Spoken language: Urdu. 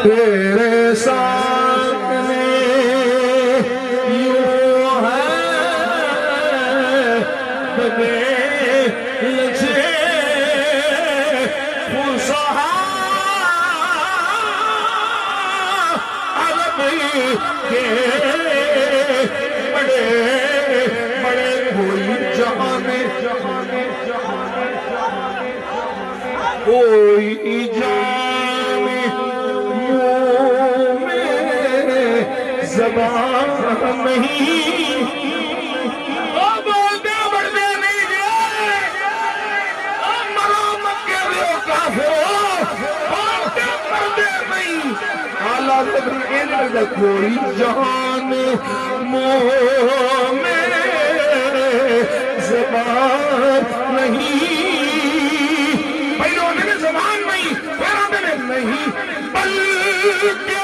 تیرے سامنے یوں ہے بے لجے فصحا عرب کے بڑے بڑے کوئی جہانے کوئی جانے منہ میں زبان نہیں بولتے بڑھتے نہیں گئے مرامت کے لیے کافروں بولتے بڑھتے نہیں اعلیٰ تبریل کوئی جان منہ میں زبان نہیں پہلوں میں زبان نہیں پیروں میں نہیں بلکہ